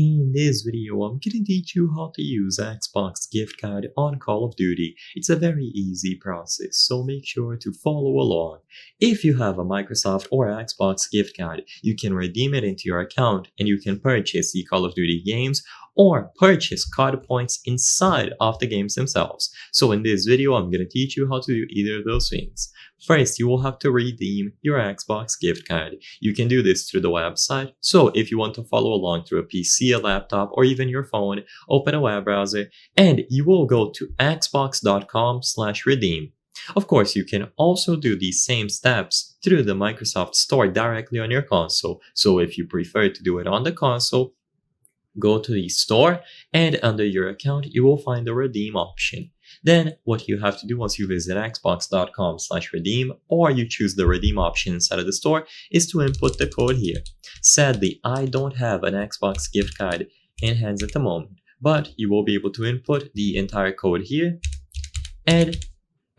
In this video, I'm going to teach you how to use Xbox gift card on Call of Duty. It's a very easy process, so make sure to follow along. If you have a Microsoft or Xbox gift card, you can redeem it into your account and you can purchase the Call of Duty games or purchase card points inside of the games themselves. So in this video, I'm going to teach you how to do either of those things. First, you will have to redeem your Xbox gift card. You can do this through the website. So if you want to follow along through a PC, a laptop, or even your phone, open a web browser and you will go to xbox.com/redeem. Of course, you can also do these same steps through the Microsoft Store directly on your console. So if you prefer to do it on the console, go to the store and under your account, you will find the redeem option. Then what you have to do once you visit xbox.com/redeem or you choose the redeem option inside of the store is to input the code here. Sadly, I don't have an Xbox gift card in hands at the moment, but you will be able to input the entire code here, and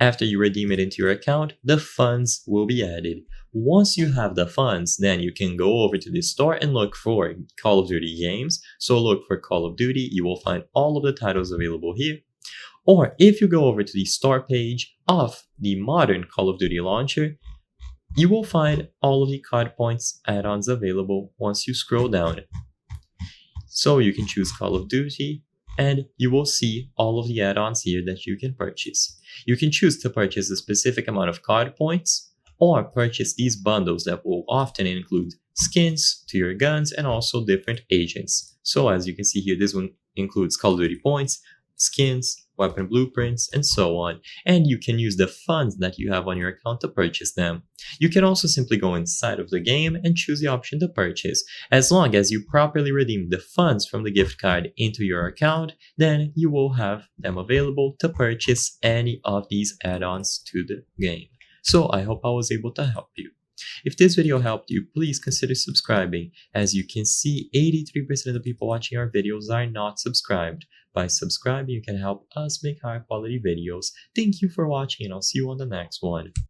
after you redeem it into your account, the funds will be added. Once you have the funds, then you can go over to the store and look for Call of Duty games. So look for Call of Duty, you will find all of the titles available here. Or if you go over to the store page of the modern Call of Duty launcher, you will find all of the card points add-ons available once you scroll down. So you can choose Call of Duty and you will see all of the add-ons here that you can purchase. You can choose to purchase a specific amount of card points or purchase these bundles that will often include skins to your guns and also different agents. So as you can see here, this one includes Call of Duty points, skins, weapon blueprints, and so on. And you can use the funds that you have on your account to purchase them. You can also simply go inside of the game and choose the option to purchase. As long as you properly redeem the funds from the gift card into your account, then you will have them available to purchase any of these add-ons to the game. So I hope I was able to help you. If this video helped you, please consider subscribing. As you can see, 83% of the people watching our videos are not subscribed. By subscribing, you can help us make higher quality videos. Thank you for watching and I'll see you on the next one.